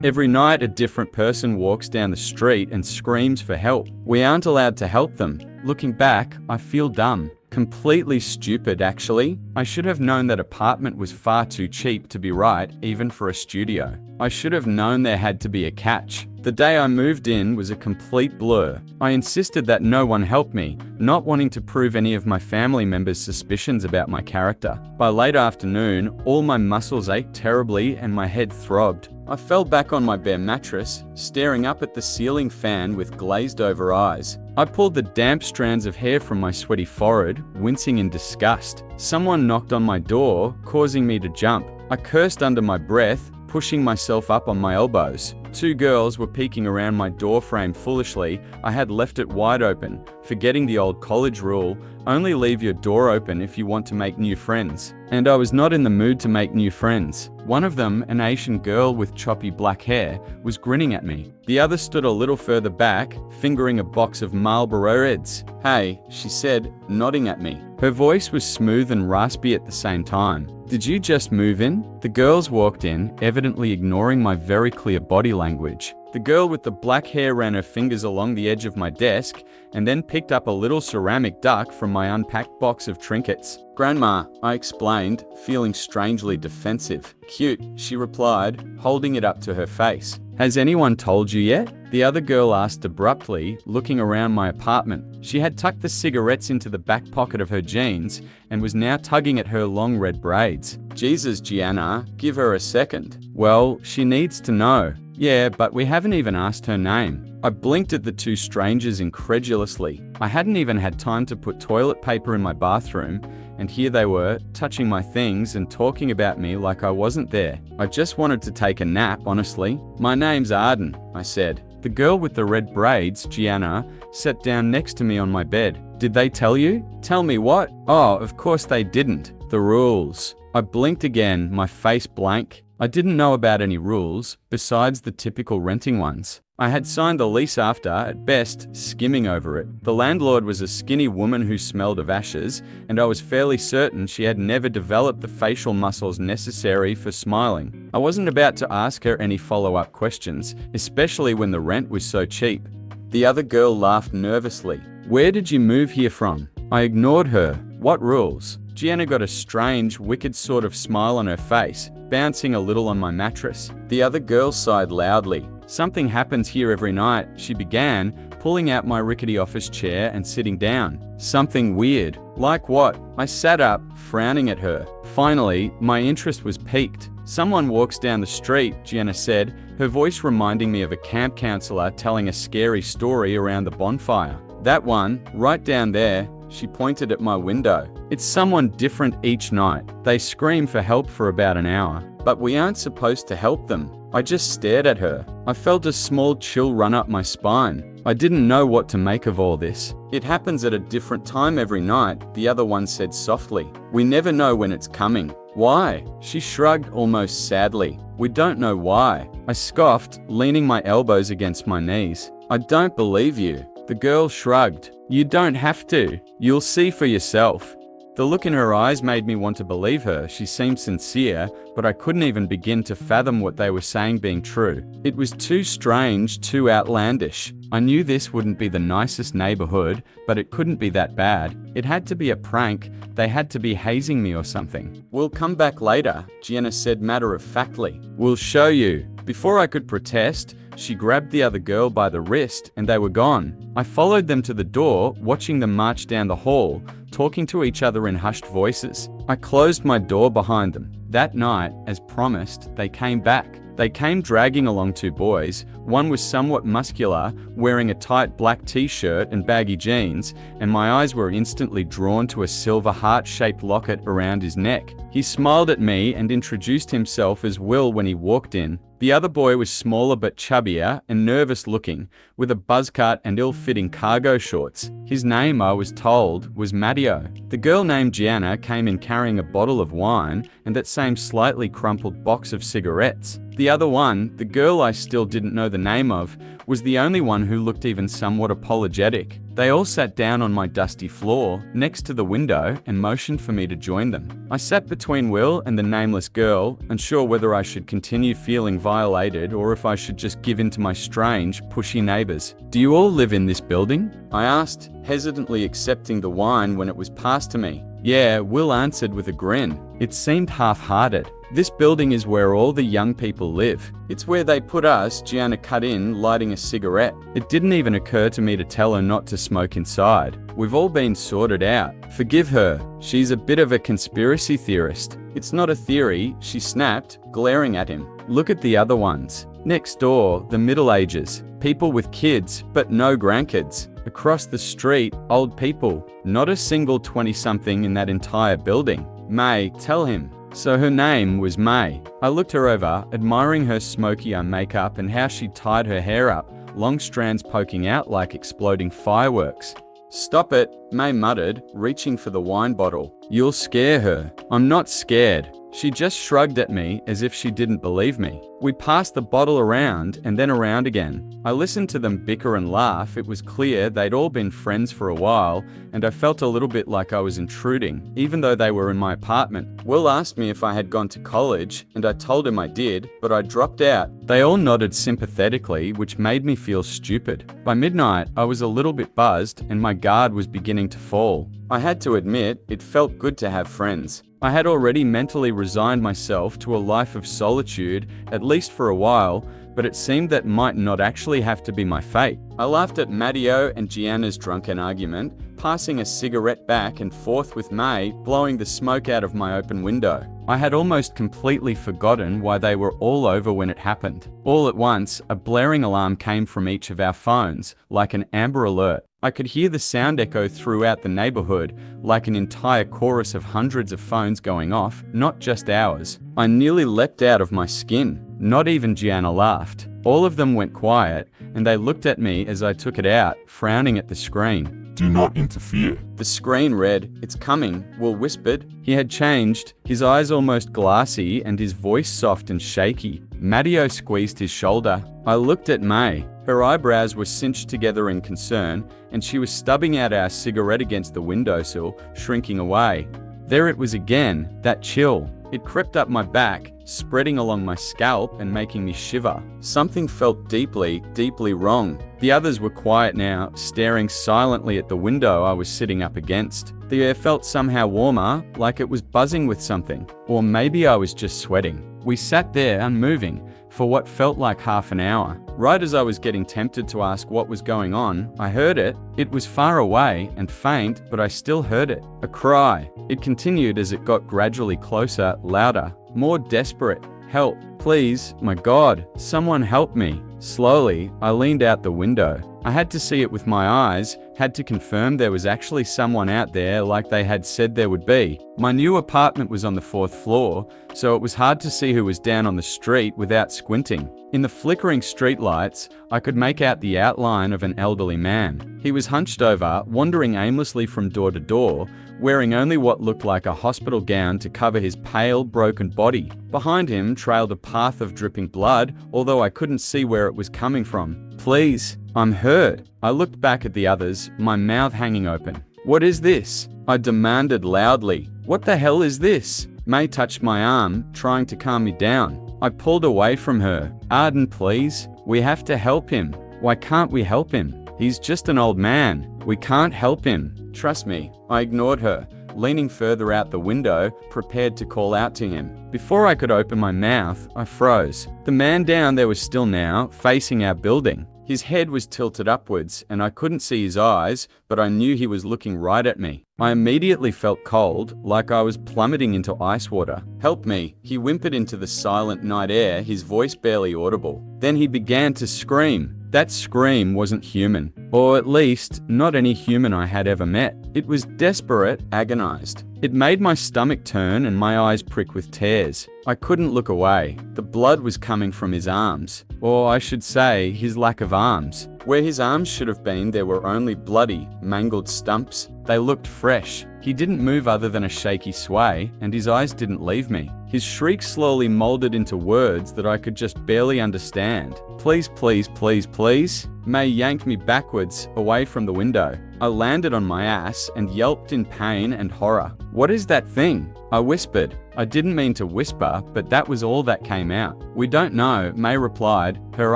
Every night a different person walks down the street and screams for help. We aren't allowed to help them. Looking back, I feel dumb. Completely stupid, actually. I should have known that apartment was far too cheap to be right, even for a studio. I should have known there had to be a catch. The day I moved in was a complete blur. I insisted that no one help me, not wanting to prove any of my family members' suspicions about my character. By late afternoon, all my muscles ached terribly and my head throbbed. I fell back on my bare mattress, staring up at the ceiling fan with glazed-over eyes. I pulled the damp strands of hair from my sweaty forehead, wincing in disgust. Someone knocked on my door, causing me to jump. I cursed under my breath, pushing myself up on my elbows. Two girls were peeking around my doorframe foolishly. I had left it wide open, forgetting the old college rule, only leave your door open if you want to make new friends. And I was not in the mood to make new friends. One of them, an Asian girl with choppy black hair, was grinning at me. The other stood a little further back, fingering a box of Marlboro Reds. "Hey," she said, nodding at me. Her voice was smooth and raspy at the same time. "Did you just move in?" The girls walked in, evidently ignoring my very clear body language. The girl with the black hair ran her fingers along the edge of my desk and then picked up a little ceramic duck from my unpacked box of trinkets. "Grandma," I explained, feeling strangely defensive. "Cute," she replied, holding it up to her face. "Has anyone told you yet?" The other girl asked abruptly, looking around my apartment. She had tucked the cigarettes into the back pocket of her jeans and was now tugging at her long red braids. "Jesus, Gianna, give her a second." "Well, she needs to know." "Yeah, but we haven't even asked her name." I blinked at the two strangers incredulously. I hadn't even had time to put toilet paper in my bathroom, and here they were, touching my things and talking about me like I wasn't there. I just wanted to take a nap, honestly. "My name's Arden," I said. The girl with the red braids, Gianna, sat down next to me on my bed. "Did they tell you?" "Tell me what?" "Oh, of course they didn't. The rules." I blinked again, my face blank. I didn't know about any rules, besides the typical renting ones. I had signed the lease after, at best, skimming over it. The landlord was a skinny woman who smelled of ashes, and I was fairly certain she had never developed the facial muscles necessary for smiling. I wasn't about to ask her any follow-up questions, especially when the rent was so cheap. The other girl laughed nervously. "Where did you move here from?" I ignored her. "What rules?" Gianna got a strange, wicked sort of smile on her face, bouncing a little on my mattress. The other girl sighed loudly. "Something happens here every night," she began, pulling out my rickety office chair and sitting down. "Something weird." "Like what?" I sat up, frowning at her. Finally, my interest was piqued. "Someone walks down the street," Gianna said, her voice reminding me of a camp counselor telling a scary story around the bonfire. "That one, right down there." She pointed at my window. "It's someone different each night. They scream for help for about an hour. But we aren't supposed to help them." I just stared at her. I felt a small chill run up my spine. I didn't know what to make of all this. "It happens at a different time every night," the other one said softly. "We never know when it's coming." "Why?" She shrugged almost sadly. "We don't know why." I scoffed, leaning my elbows against my knees. "I don't believe you." The girl shrugged. "You don't have to. You'll see for yourself." The look in her eyes made me want to believe her. She seemed sincere, but I couldn't even begin to fathom what they were saying being true. It was too strange, too outlandish. I knew this wouldn't be the nicest neighborhood, but it couldn't be that bad. It had to be a prank. They had to be hazing me or something. "We'll come back later," Gianna said matter-of-factly. "We'll show you." Before I could protest, she grabbed the other girl by the wrist and they were gone. I followed them to the door, watching them march down the hall, talking to each other in hushed voices. I closed my door behind them. That night, as promised, they came back. They came dragging along two boys. One was somewhat muscular, wearing a tight black t-shirt and baggy jeans, and my eyes were instantly drawn to a silver heart-shaped locket around his neck. He smiled at me and introduced himself as Will when he walked in. The other boy was smaller but chubbier and nervous-looking, with a buzz cut and ill-fitting cargo shorts. His name, I was told, was Matteo. The girl named Gianna came in carrying a bottle of wine and that same slightly crumpled box of cigarettes. The other one, the girl I still didn't know the name of, was the only one who looked even somewhat apologetic. They all sat down on my dusty floor, next to the window, and motioned for me to join them. I sat between Will and the nameless girl, unsure whether I should continue feeling violated or if I should just give in to my strange, pushy neighbors. "Do you all live in this building?" I asked, hesitantly accepting the wine when it was passed to me. "Yeah," Will answered with a grin. It seemed half-hearted. "This building is where all the young people live. It's where they put us," Gianna cut in, lighting a cigarette. It didn't even occur to me to tell her not to smoke inside. "We've all been sorted out. Forgive her. She's a bit of a conspiracy theorist." "It's not a theory," she snapped, glaring at him. "Look at the other ones. Next door, the Middle Ages. People with kids, but no grandkids. Across the street, old people. Not a single 20-something in that entire building. May, tell him." So her name was May. I looked her over, admiring her smoky eye makeup and how she tied her hair up, long strands poking out like exploding fireworks. "Stop it," May muttered, reaching for the wine bottle. "You'll scare her." "I'm not scared." She just shrugged at me as if she didn't believe me. We passed the bottle around and then around again. I listened to them bicker and laugh. It was clear they'd all been friends for a while, and I felt a little bit like I was intruding, even though they were in my apartment. Will asked me if I had gone to college, and I told him I did, but I dropped out. They all nodded sympathetically, which made me feel stupid. By midnight, I was a little bit buzzed, and my guard was beginning to fall. I had to admit, it felt good to have friends. I had already mentally resigned myself to a life of solitude, at least for a while, but it seemed that might not actually have to be my fate. I laughed at Matteo and Gianna's drunken argument, passing a cigarette back and forth with May, blowing the smoke out of my open window. I had almost completely forgotten why they were all over when it happened. All at once, a blaring alarm came from each of our phones, like an Amber Alert. I could hear the sound echo throughout the neighborhood, like an entire chorus of hundreds of phones going off, not just ours. I nearly leapt out of my skin. Not even Gianna laughed. All of them went quiet, and they looked at me as I took it out, frowning at the screen. "Do not interfere." The screen read, "It's coming," Will whispered. He had changed, his eyes almost glassy and his voice soft and shaky. Matteo squeezed his shoulder. I looked at May. Her eyebrows were cinched together in concern, and she was stubbing out our cigarette against the windowsill, shrinking away. There it was again, that chill. It crept up my back, spreading along my scalp and making me shiver. Something felt deeply, deeply wrong. The others were quiet now, staring silently at the window I was sitting up against. The air felt somehow warmer, like it was buzzing with something. Or maybe I was just sweating. We sat there, unmoving, for what felt like half an hour. Right as I was getting tempted to ask what was going on, I heard it. It was far away and faint, but I still heard it. A cry. It continued as it got gradually closer, louder, more desperate. "Help, please, my God, someone help me." Slowly, I leaned out the window. I had to see it with my eyes, had to confirm there was actually someone out there like they had said there would be. My new apartment was on the 4th floor, so it was hard to see who was down on the street without squinting. In the flickering streetlights, I could make out the outline of an elderly man. He was hunched over, wandering aimlessly from door to door, wearing only what looked like a hospital gown to cover his pale, broken body. Behind him trailed a path of dripping blood, although I couldn't see where it was coming from. "Please, I'm hurt." I looked back at the others, my mouth hanging open. "What is this?" I demanded loudly. "What the hell is this?" May touched my arm, trying to calm me down. I pulled away from her. "Arden, please. We have to help him." "Why can't we help him? He's just an old man. We can't help him." "Trust me." I ignored her, leaning further out the window, prepared to call out to him. Before I could open my mouth, I froze. The man down there was still now, facing our building. His head was tilted upwards, and I couldn't see his eyes, but I knew he was looking right at me. I immediately felt cold, like I was plummeting into ice water. "Help me," he whimpered into the silent night air, his voice barely audible. Then he began to scream. That scream wasn't human, or at least, not any human I had ever met. It was desperate, agonized. It made my stomach turn and my eyes prick with tears. I couldn't look away. The blood was coming from his arms, or I should say, his lack of arms. Where his arms should have been, there were only bloody, mangled stumps. They looked fresh. He didn't move other than a shaky sway, and his eyes didn't leave me. His shriek slowly molded into words that I could just barely understand. Please, please, please, please. May yanked me backwards, away from the window. I landed on my ass and yelped in pain and horror. What is that thing? I whispered. I didn't mean to whisper, but that was all that came out. We don't know, May replied, her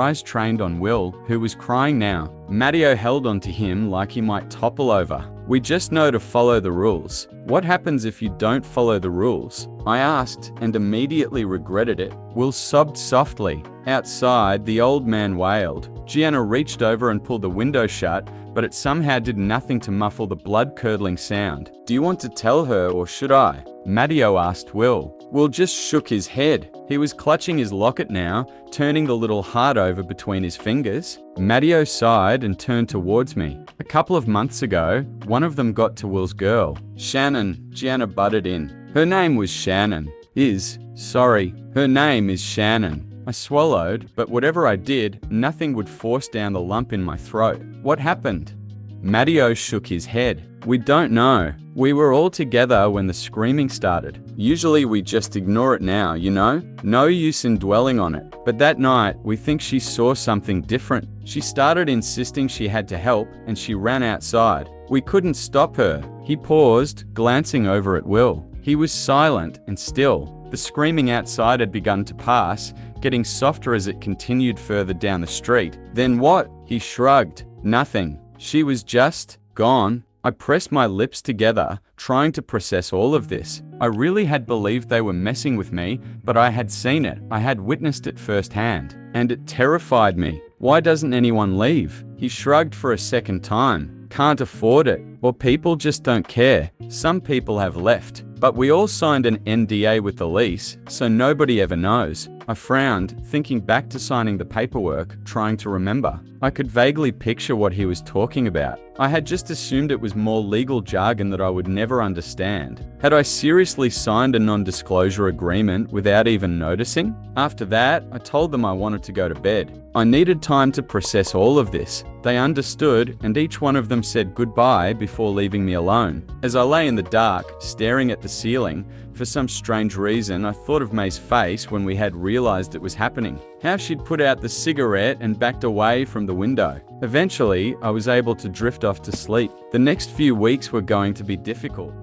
eyes trained on Will, who was crying now. Matteo held onto him like he might topple over. We just know to follow the rules. What happens if you don't follow the rules? I asked and immediately regretted it. Will sobbed softly. Outside, the old man wailed. Gianna reached over and pulled the window shut, but it somehow did nothing to muffle the blood-curdling sound. Do you want to tell her or should I? Matteo asked Will. Will just shook his head. He was clutching his locket now, turning the little heart over between his fingers. Matteo sighed and turned towards me. A couple of months ago, one of them got to Will's girl. Shannon, Gianna butted in. Her name was Shannon. Her name is Shannon. I swallowed, but whatever I did, nothing would force down the lump in my throat. What happened? Matteo shook his head. We don't know. We were all together when the screaming started. Usually we just ignore it now, you know? No use in dwelling on it. But that night, we think she saw something different. She started insisting she had to help, and she ran outside. We couldn't stop her. He paused, glancing over at Will. He was silent and still. The screaming outside had begun to pass, getting softer as it continued further down the street. Then what? He shrugged. Nothing. She was just gone. I pressed my lips together, trying to process all of this. I really had believed they were messing with me, but I had seen it. I had witnessed it firsthand. And it terrified me. Why doesn't anyone leave? He shrugged for a second time. Can't afford it. Or people just don't care. Some people have left. But we all signed an NDA with the lease, so nobody ever knows. I frowned, thinking back to signing the paperwork, trying to remember. I could vaguely picture what he was talking about. I had just assumed it was more legal jargon that I would never understand. Had I seriously signed a non-disclosure agreement without even noticing? After that, I told them I wanted to go to bed. I needed time to process all of this. They understood, and each one of them said goodbye before leaving me alone. As I lay in the dark, staring at the ceiling, for some strange reason, I thought of May's face when we had realized it was happening. How she'd put out the cigarette and backed away from the window. Eventually, I was able to drift off to sleep. The next few weeks were going to be difficult.